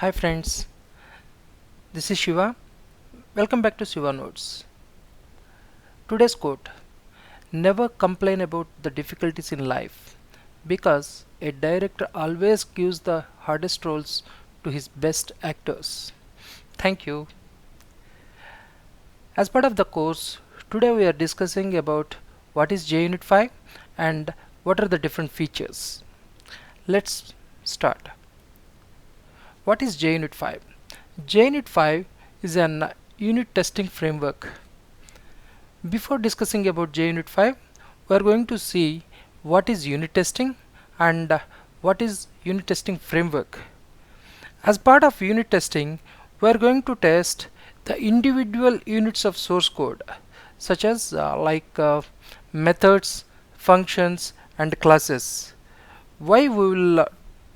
Hi friends, this is Shiva. Welcome back to Shiva Notes. Today's quote: never complain about the difficulties in life because a director always gives the hardest roles to his best actors. Thank you. As part of the course, today we are discussing about what is JUnit 5 and what are the different features. Let's start. What is JUnit 5? JUnit 5 is an unit testing framework. Before discussing about JUnit 5, we are going to see what is unit testing and what is unit testing framework. As part of unit testing, we are going to test the individual units of source code such as methods, functions and classes. Why we will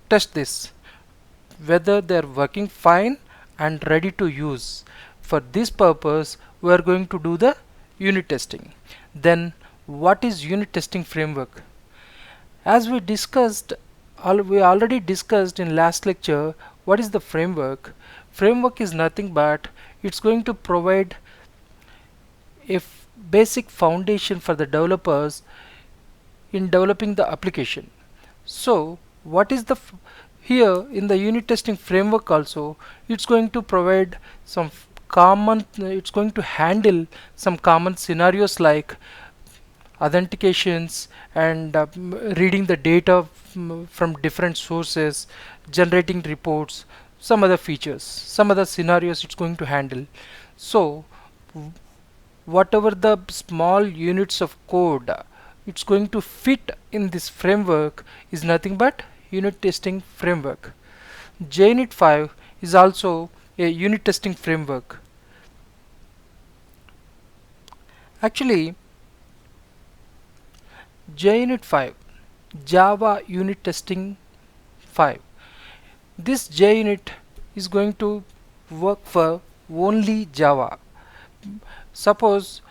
test this? Whether they are working fine and ready to use. For this purpose, we are going to do the unit testing. Then what is unit testing framework? As we discussed, we already discussed in last lecture what is the framework. Framework is nothing but it's going to provide a basic foundation for the developers in developing the application. So what is the here in the unit testing framework also, it's going to provide some common, it's going to handle some common scenarios like authentications and reading the data from different sources, generating reports, some other features, some other scenarios it's going to handle. So whatever the small units of code it's going to fit in this framework is nothing but unit testing framework. JUnit 5 is also a unit testing framework. Actually, JUnit 5, Java Unit Testing 5. This JUnit is going to work for only Java. Suppose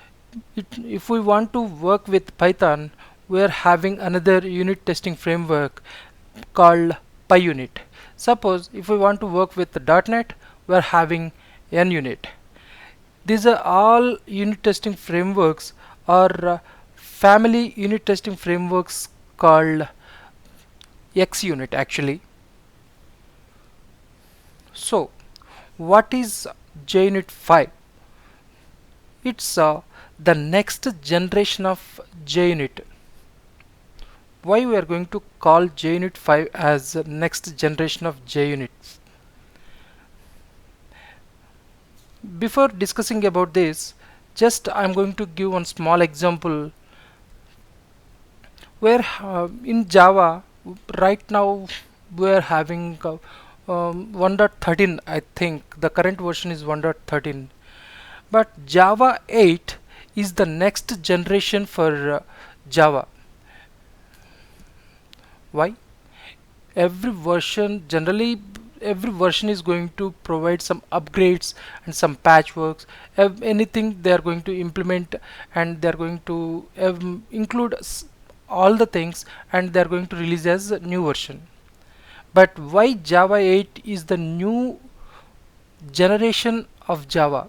if we want to work with Python, we are having another unit testing framework called PyUnit. Suppose if we want to work with .NET, we are having NUnit. These are all unit testing frameworks or family unit testing frameworks called XUnit actually. So what is JUnit 5? It's the next generation of JUnit. Why we are going to call JUnit 5 as next generation of JUnit? Before discussing about this, just I'm going to give one small example where in Java right now we are having 1.13. I think the current version is 1.13, but Java 8 is the next generation for Java. Why? Every version, generally every version is going to provide some upgrades and some patchworks, anything they are going to implement, and they are going to include all the things, and they are going to release as a new version. But why Java 8 is the new generation of Java?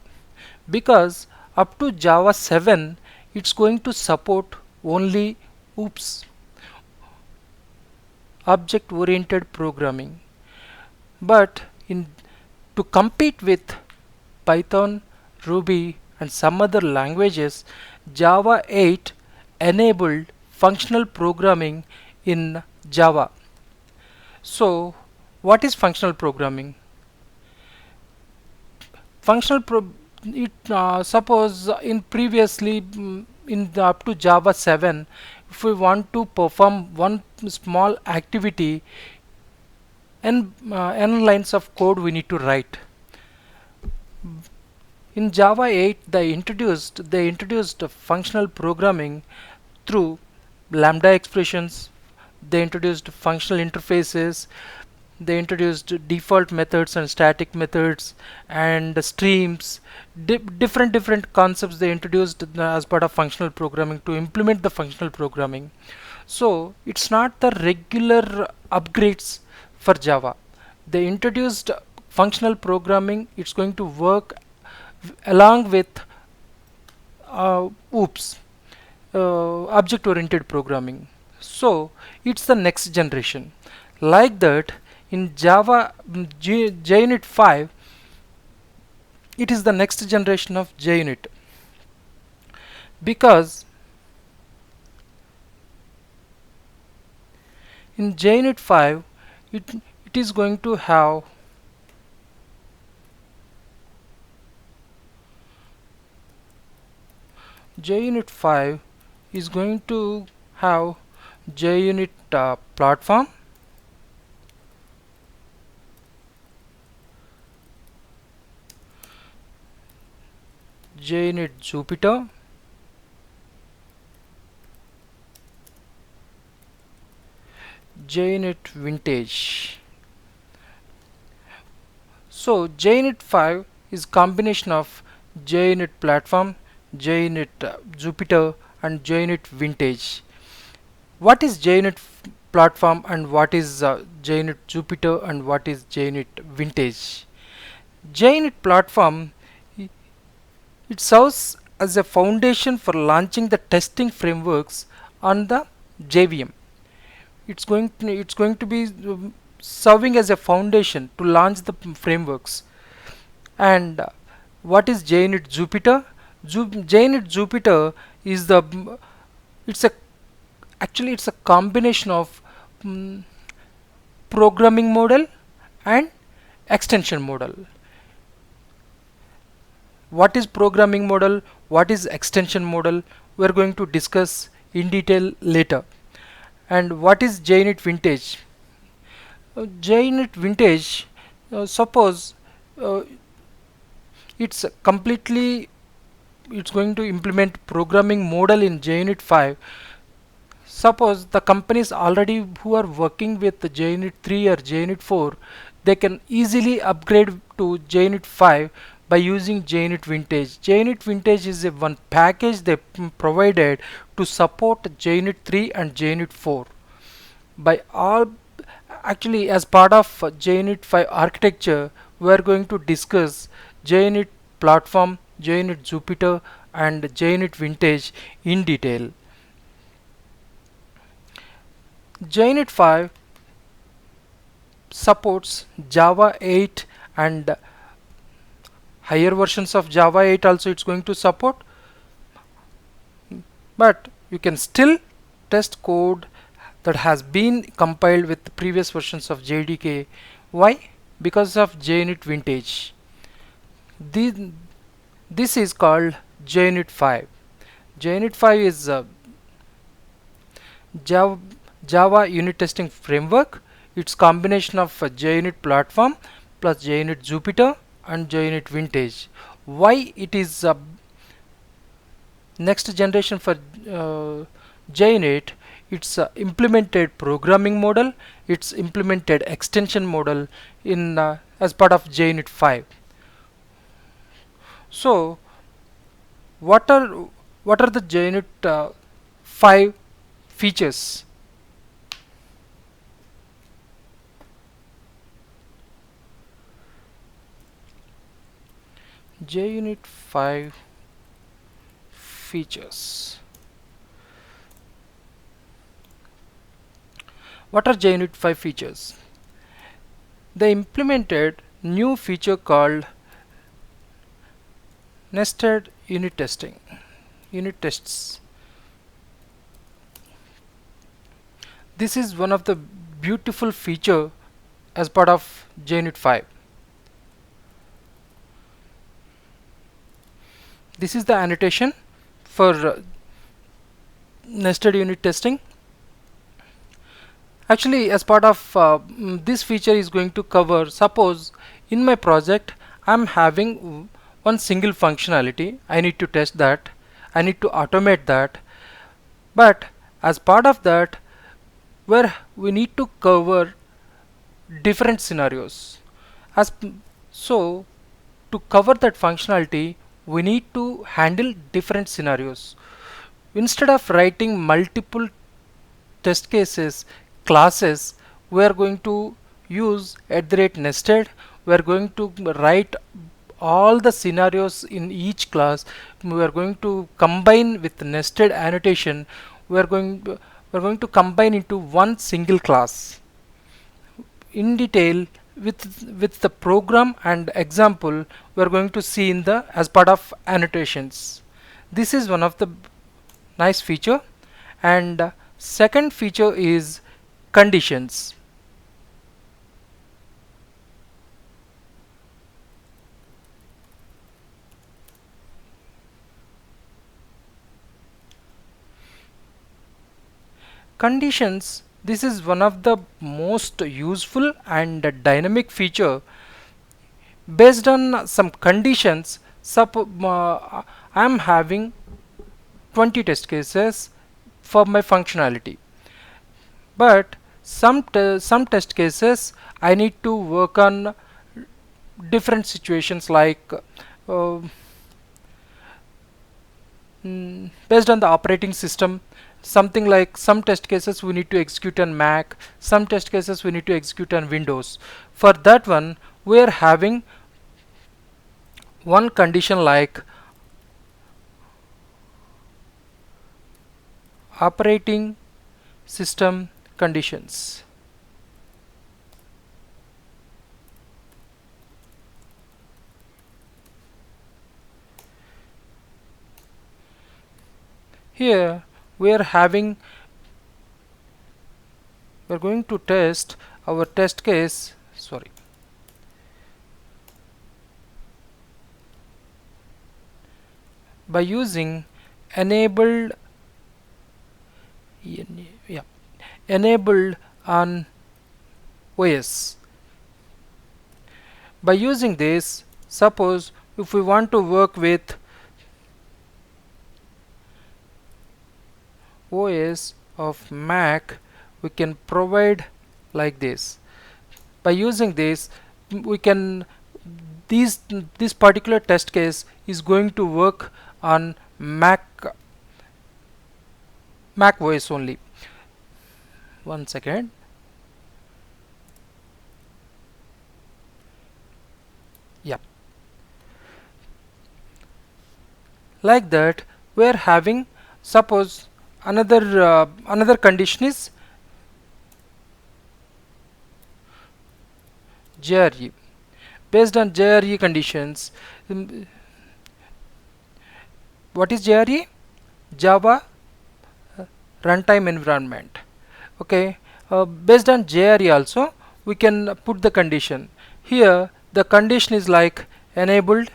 Because up to Java 7 it's going to support only OOPS, object oriented programming. But to compete with Python, Ruby and some other languages, Java 8 enabled functional programming in Java. So what is functional programming? Suppose in previously in the up to Java 7, if we want to perform one small activity, n lines of code we need to write. In Java 8 they introduced functional programming through lambda expressions. They introduced functional interfaces, they introduced default methods and static methods and streams, different concepts they introduced as part of functional programming to implement the functional programming. So it's not the regular upgrades for Java. They introduced functional programming, it's going to work along with OOPS, object oriented programming. So it's the next generation. Like that, in Java JUnit 5, it is the next generation of JUnit, because in JUnit 5 it is going to have JUnit 5 is going to have JUnit platform, JUnit Jupyter, JUnit Vintage. So JUnit 5 is combination of JUnit platform, JUnit Jupyter and JUnit Vintage. What is JUnit platform and what is JUnit Jupyter and what is JUnit Vintage? JUnit platform, it serves as a foundation for launching the testing frameworks on the JVM. It's going to be serving as a foundation to launch the frameworks. And what is JUnit Jupyter? JUnit Jupyter is the it's a actually it's a combination of programming model and extension model. What is programming model, what is extension model, we are going to discuss in detail later. And what is JUnit Vintage? JUnit Vintage, suppose it's completely it's going to implement programming model in JUnit 5. Suppose the companies already who are working with the JUnit 3 or JUnit 4, they can easily upgrade to JUnit 5 by using JUnit Vintage. JUnit Vintage is a one package they provided to support JUnit 3 and JUnit 4. By all, actually as part of JUnit 5 architecture, we are going to discuss JUnit platform, JUnit Jupyter and JUnit Vintage in detail. JUnit 5 supports Java 8 and higher versions of Java 8 also it's going to support, but you can still test code that has been compiled with the previous versions of JDK. Why? Because of JUnit Vintage. This is called JUnit 5. JUnit 5 is Java unit testing framework. It's combination of JUnit platform plus JUnit Jupyter and JUnit Vintage. Why it is next generation for JUnit? It's implemented programming model, it's implemented extension model in as part of JUnit 5. So what are the JUnit 5 features? JUnit 5 features. What are JUnit 5 features? They implemented new feature called nested unit testing, unit tests. This is one of the beautiful feature as part of JUnit 5. This is the annotation for nested unit testing. Actually, as part of this feature is going to cover, suppose in my project I'm having one single functionality, I need to test that, I need to automate that, but as part of that, where we need to cover different scenarios. So to cover that functionality, we need to handle different scenarios. Instead of writing multiple test cases, classes, we are going to use @nested. we are going to write all the scenarios in each class. We are going to combine with nested annotation. We are going to combine into one single class in detail with the program and example we are going to see in the as part of annotations. This is one of the nice feature. And second feature is conditions. Conditions, this is one of the most useful and dynamic feature. Based on some conditions, I am having 20 test cases for my functionality, but some test cases I need to work on different situations, like uh, based on the operating system. Something like some test cases we need to execute on Mac, some test cases we need to execute on Windows. For that one, we are having one condition like operating system conditions. Here we are going to test our test case, by using enabled enabled on OS. By using this, suppose if we want to work with OS of Mac, we can provide like this. By using this, we can this particular test case is going to work on Mac OS only. One second. Yeah, like that we are having, suppose another condition is JRE. Based on JRE conditions, what is JRE? Java runtime environment. Okay, based on JRE also we can put the condition. Here the condition is like enabled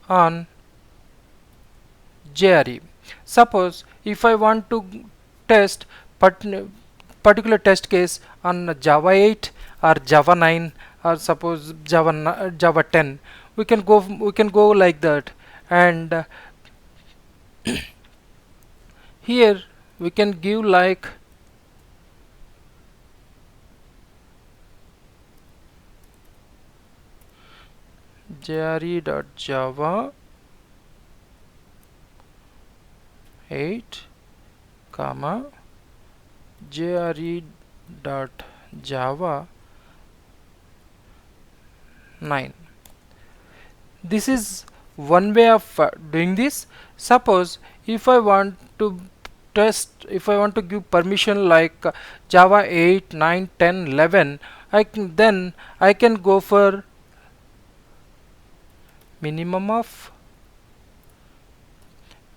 on JRE. Suppose if I want to test particular test case on Java 8 or Java 9 or suppose Java 10, we can go like that. And here we can give like jre.java 8 comma jre.java 9. This is one way of doing this. Suppose if I want to give permission like Java 8, 9, 10, 11, then I can go for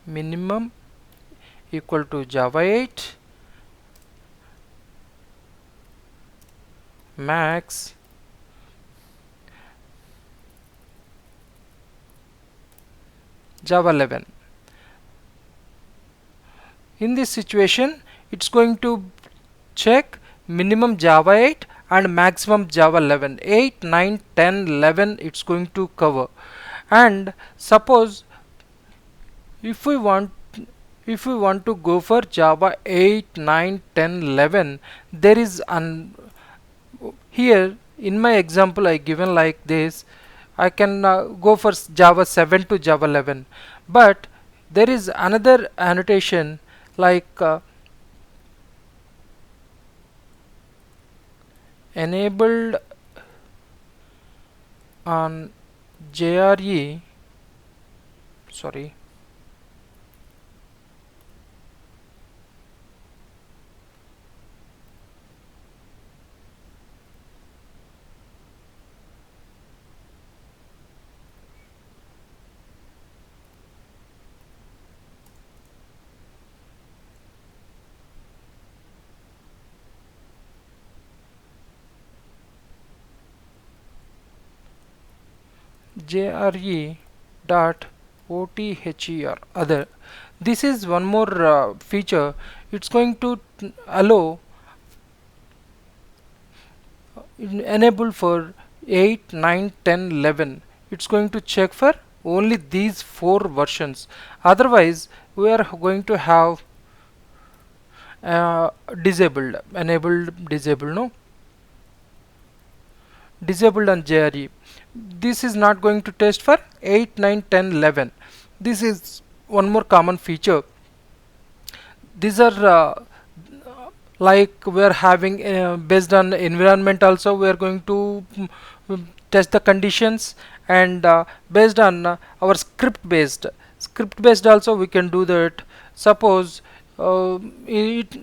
minimum equal to Java 8, max Java 11. In this situation, it's going to check minimum Java 8 and maximum Java 11. 8, 9, 10, 11 it's going to cover. And suppose if we want to go for Java 8, 9, 10, 11, there is here in my example I given like this. I can go for Java 7 to Java 11, but there is another annotation like enabled on JRE, sorry, JRE dot OTHER other. This is one more feature. It's going to allow enable for 8, 9, 10, 11. It's going to check for only these four versions. Otherwise, we are going to have disabled, enabled, disabled, no? Disabled on JRE. This is not going to test for 8, 9, 10, 11. This is one more common feature. These are like we are having based on environment also we are going to test the conditions, and based on our script based also we can do that. Suppose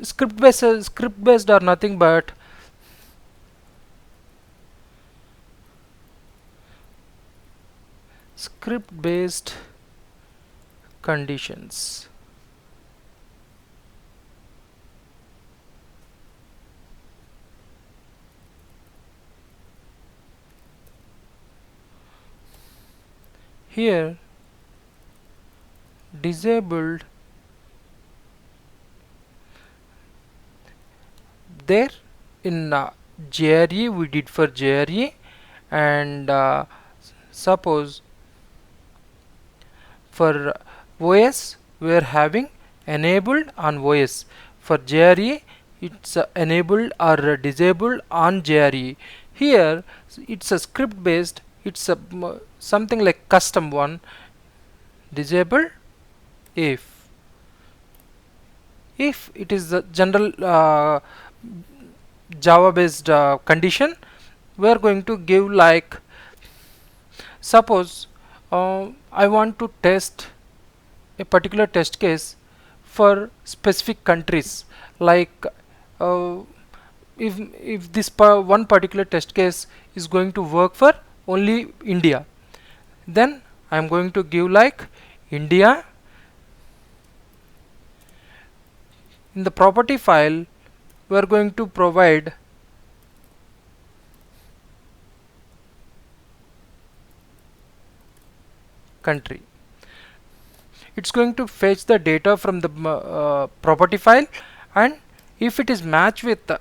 script based are nothing but script based conditions. Here disabled, there in JRE we did for JRE, and suppose for OS we are having enabled on OS. For JRE it's enabled or disabled on JRE. Here it's a script based, it's a something like custom one. Disabled if it is the general Java based condition, we are going to give like, suppose I want to test a particular test case for specific countries, like uh, if this one particular test case is going to work for only India, then I am going to give like India. In the property file we are going to provide country. It's going to fetch the data from the property file, and if it is matched with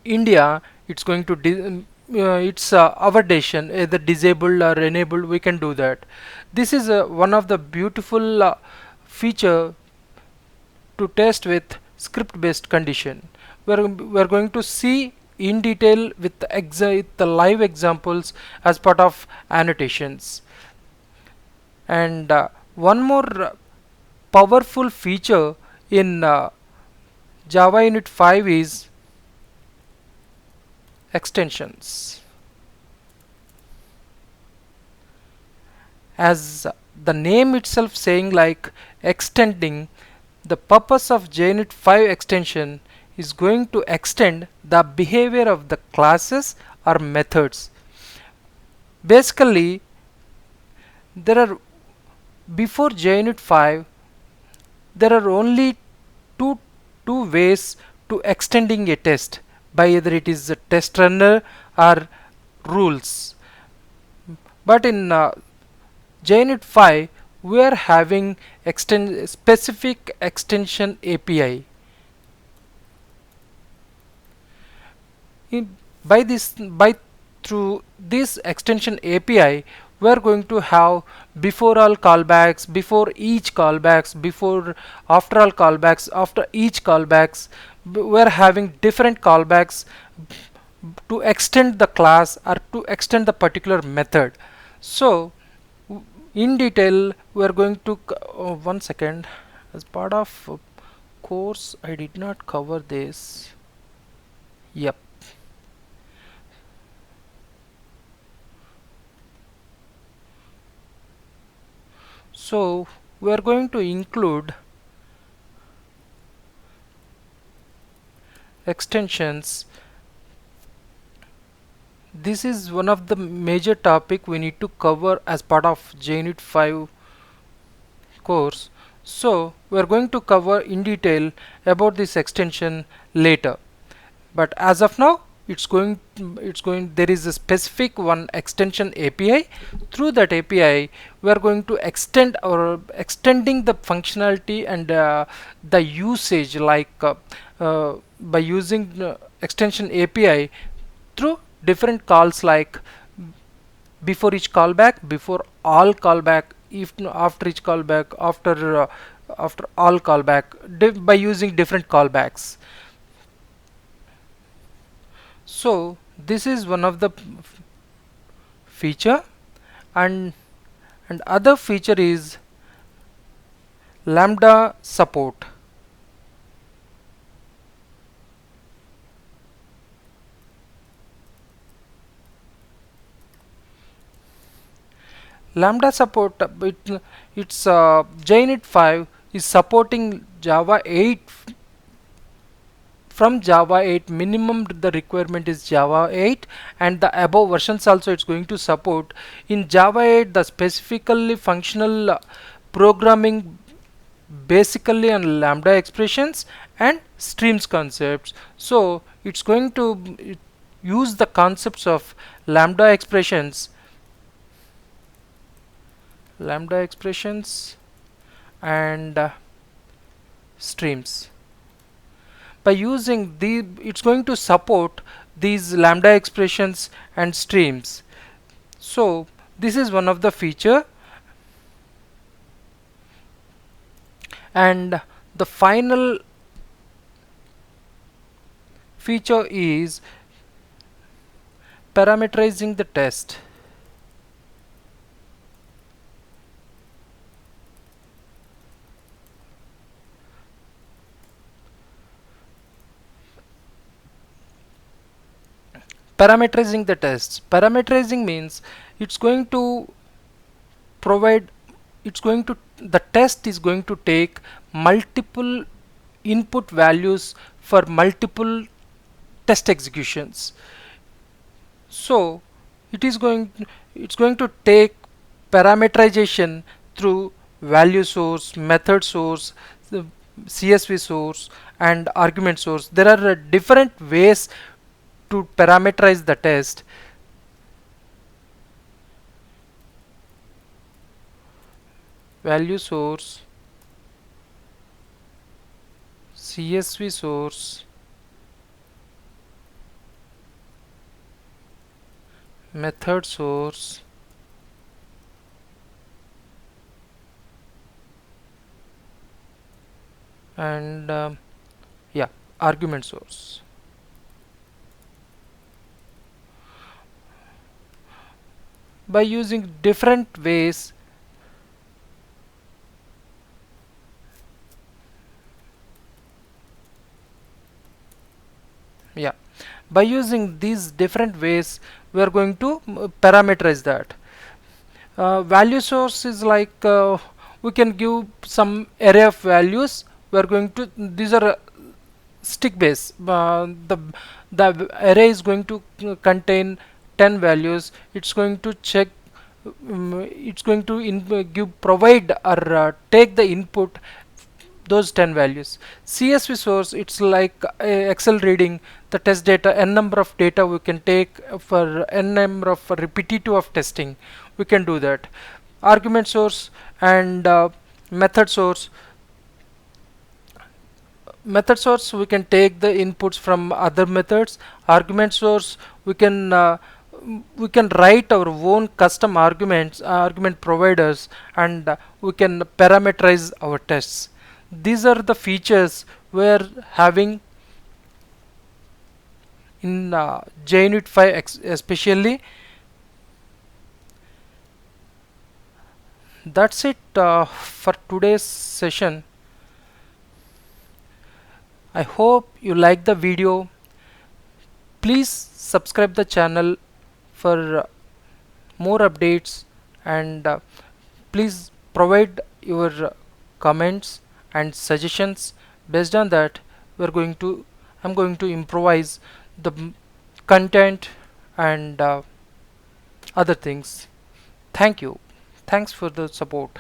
India, it's going to it's our decision, either disabled or enabled, we can do that. This is one of the beautiful feature to test with script based condition. We're going to see in detail with the live examples as part of annotations. And one more powerful feature in Java Unit 5 is extensions. As the name itself saying, like extending, the purpose of JUnit 5 extension is going to extend the behavior of the classes or methods. Basically, there are, before JUnit 5 there are only two ways to extending a test, by either it is a test runner or rules. But in JUnit 5 we are having specific extension API. Through this extension API we are going to have before all callbacks, before each callbacks, before after all callbacks, after each callbacks. We are having different callbacks to extend the class or to extend the particular method. So in detail we are going to one second, as part of course I did not cover this. Yep. So we are going to include extensions. This is one of the major topic we need to cover as part of JUnit 5 course. So we are going to cover in detail about this extension later. But as of now, there is a specific one extension API. Through that API, we are going to extending the functionality and the usage, like by using extension API through different calls, like before each callback, before all callback, if after each callback, after all callback, by using different callbacks. So this is one of the feature, and other feature is lambda support. Lambda support, it's JUnit 5 is supporting Java 8. From Java 8, minimum the requirement is Java 8, and the above versions also it's going to support. In Java 8, the specifically functional programming basically on lambda expressions and streams concepts. So it's going to use the concepts of lambda expressions and streams. By using it's going to support these lambda expressions and streams. So this is one of the feature, and the final feature is parameterizing the test. Parameterizing the tests. Parameterizing means it's going to provide, the test is going to take multiple input values for multiple test executions. So it's going to take parameterization through value source, method source, the CSV source, and argument source. There are different ways to parameterize the test. Value source, CSV source, method source, and yeah, argument source. By using different ways, yeah, by using these different ways, we are going to parameterize that. Value source is like we can give some array of values. We are going to, these are stick base. The array is going to contain 10 values. It's going to check, it's going to provide or take the input those 10 values. CSV source, it's like Excel reading the test data, n number of data we can take for n number of repetitive of testing, we can do that. Argument source and method source. Method source, we can take the inputs from other methods. Argument source, we can write our own custom argument providers, and we can parameterize our tests. These are the features we're having in JUnit 5 especially. That's it for today's session. I hope you like the video. Please subscribe the channel for more updates, and please provide your comments and suggestions. Based on that, I'm going to improvise the content and other things. Thank you. Thanks for the support.